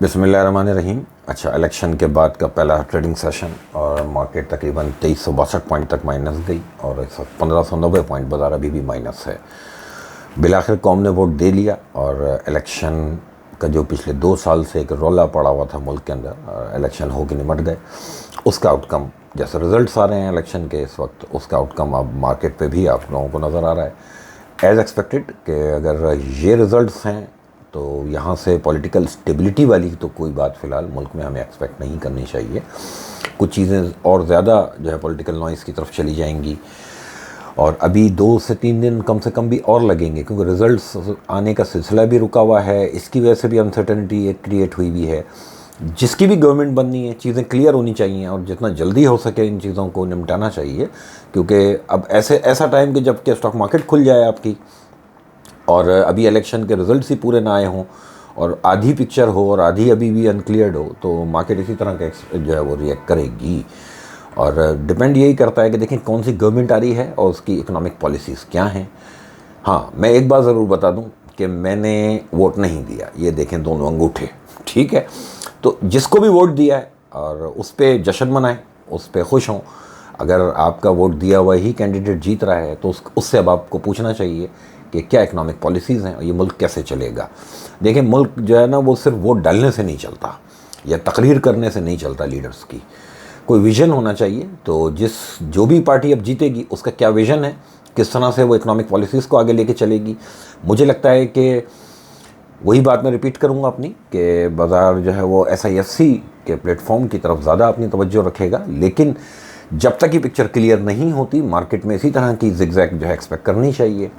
बिस्मिल्लाहिर्रहमानिर्रहीम। अच्छा, इलेक्शन के बाद का पहला ट्रेडिंग सेशन और मार्केट तकरीबन 2362 पॉइंट तक माइनस गई और 1590 पॉइंट बाजार अभी भी माइनस है। बिलाखिर कौम ने वोट दे लिया और इलेक्शन का जो पिछले 2 साल से एक रौला पड़ा हुआ था मुल्क के अंदर, इलेक्शन हो के निमट गए। उसका आउटकम जैसे रिज़ल्ट्स आ रहे हैं इलेक्शन के इस वक्त, उसका आउटकम अब मार्केट पे भी आप लोगों को नज़र आ रहा है एज़ एक्सपेक्टेड कि अगर ये रिज़ल्ट्स हैं तो यहाँ से पॉलिटिकल स्टेबिलिटी वाली तो कोई बात फ़िलहाल मुल्क में हमें एक्सपेक्ट नहीं करनी चाहिए। कुछ चीज़ें और ज़्यादा जो है पॉलिटिकल नॉइज़ की तरफ चली जाएंगी और अभी 2 से 3 दिन कम से कम भी और लगेंगे, क्योंकि रिज़ल्ट्स आने का सिलसिला भी रुका हुआ है। इसकी वजह से भी अनसर्टेनिटी एक क्रिएट हुई भी है। जिसकी भी गवर्नमेंट बननी है चीज़ें क्लियर होनी चाहिए और जितना जल्दी हो सके इन चीज़ों को निपटाना चाहिए, क्योंकि अब ऐसा टाइम कि जब कि स्टॉक मार्केट खुल जाए आपकी और अभी इलेक्शन के रिज़ल्ट्स ही पूरे ना आए हों और आधी पिक्चर हो और आधी अभी भी अनक्लियर्ड हो, तो मार्केट इसी तरह का जो है वो रिएक्ट करेगी। और डिपेंड यही करता है कि देखें कौन सी गवर्नमेंट आ रही है और उसकी इकोनॉमिक पॉलिसीज़ क्या हैं। हाँ, मैं एक बात ज़रूर बता दूं कि मैंने वोट नहीं दिया, ये देखें दोनों अंगूठे, ठीक है। तो जिसको भी वोट दिया है और उस पर जश्न मनाएं, उस पर खुश हों। अगर आपका वोट दिया हुआ ही कैंडिडेट जीत रहा है तो उससे अब आपको पूछना चाहिए कि क्या इकोनॉमिक पॉलिसीज़ हैं और ये मुल्क कैसे चलेगा। देखिए, मुल्क जो है ना वो सिर्फ वोट डालने से नहीं चलता या तकरीर करने से नहीं चलता। लीडर्स की कोई विज़न होना चाहिए। तो जो भी पार्टी अब जीतेगी उसका क्या विज़न है, किस तरह से वो इकोनॉमिक पॉलिसीज़ को आगे लेके चलेगी। मुझे लगता है कि वही बात मैं रिपीट करूंगा अपनी कि बाज़ार जो है वो SIFC के प्लेटफॉर्म की तरफ ज़्यादा अपनी तवज्जो रखेगा, लेकिन जब तक ये पिक्चर क्लियर नहीं होती मार्केट में इसी तरह की जिगजैग जो है एक्सपेक्ट करनी चाहिए।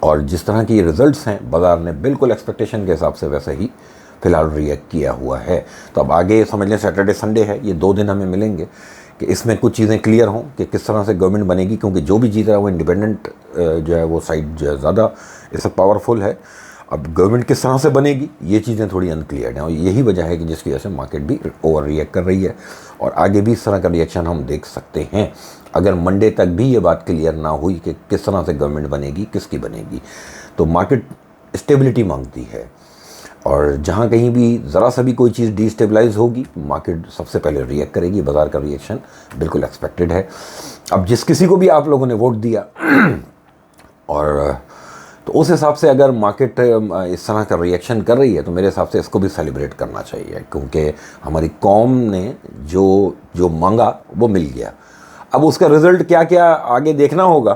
और जिस तरह की रिज़ल्ट्स हैं बाज़ार ने बिल्कुल एक्सपेक्टेशन के हिसाब से वैसे ही फ़िलहाल रिएक्ट किया हुआ है। तो अब आगे समझ लें सैटरडे संडे है, ये 2 दिन हमें मिलेंगे कि इसमें कुछ चीज़ें क्लियर हों कि किस तरह से गवर्नमेंट बनेगी, क्योंकि जो भी जीत रहा है वो इंडिपेंडेंट जो है वो साइड जो है ज़्यादा इससे पावरफुल है। अब गवर्नमेंट किस तरह से बनेगी ये चीज़ें थोड़ी अनक्लियर हैं और यही वजह है कि जिसकी वजह से मार्केट भी ओवर रिएक्ट कर रही है और आगे भी इस तरह का रिएक्शन हम देख सकते हैं। अगर मंडे तक भी ये बात क्लियर ना हुई कि किस तरह से गवर्नमेंट बनेगी, किसकी बनेगी, तो मार्केट स्टेबिलिटी मांगती है और जहाँ कहीं भी ज़रा सा भी कोई चीज़ डिस्टेबलाइज होगी मार्केट सबसे पहले रिएक्ट करेगी। बाज़ार का रिएक्शन बिल्कुल एक्सपेक्टेड है। अब जिस किसी को भी आप लोगों ने वोट दिया और तो उस हिसाब से अगर मार्केट इस तरह का रिएक्शन कर रही है तो मेरे हिसाब से इसको भी सेलिब्रेट करना चाहिए, क्योंकि हमारी कौम ने जो मांगा वो मिल गया। अब उसका रिज़ल्ट क्या क्या आगे देखना होगा,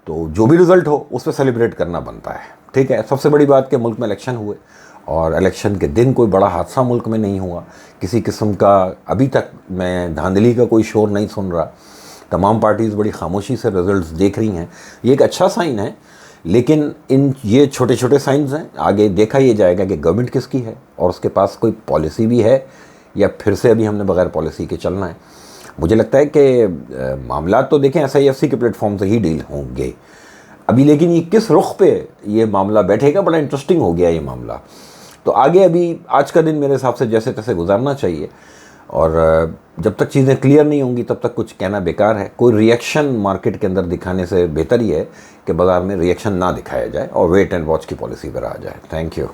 तो जो भी रिज़ल्ट हो उस पर सेलिब्रेट करना बनता है, ठीक है। सबसे बड़ी बात कि मुल्क में इलेक्शन हुए और इलेक्शन के दिन कोई बड़ा हादसा मुल्क में नहीं हुआ। किसी किस्म का अभी तक मैं धांधली का कोई शोर नहीं सुन रहा। तमाम पार्टीज़ बड़ी खामोशी से रिज़ल्ट्स देख रही हैं, ये एक अच्छा साइन है। लेकिन ये छोटे छोटे साइंस हैं, आगे देखा ये जाएगा कि गवर्नमेंट किसकी है और उसके पास कोई पॉलिसी भी है या फिर से अभी हमने बगैर पॉलिसी के चलना है। मुझे लगता है कि मामला तो देखें SIFC के प्लेटफॉर्म से ही डील होंगे अभी, लेकिन ये किस रुख पे ये मामला बैठेगा बड़ा इंटरेस्टिंग हो गया ये मामला। तो आगे अभी आज का दिन मेरे हिसाब से जैसे तैसे गुजारना चाहिए और जब तक चीज़ें क्लियर नहीं होंगी तब तक कुछ कहना बेकार है। कोई रिएक्शन मार्केट के अंदर दिखाने से बेहतर ही है कि बाज़ार में रिएक्शन ना दिखाया जाए और वेट एंड वॉच की पॉलिसी पर आ जाए। Thank you.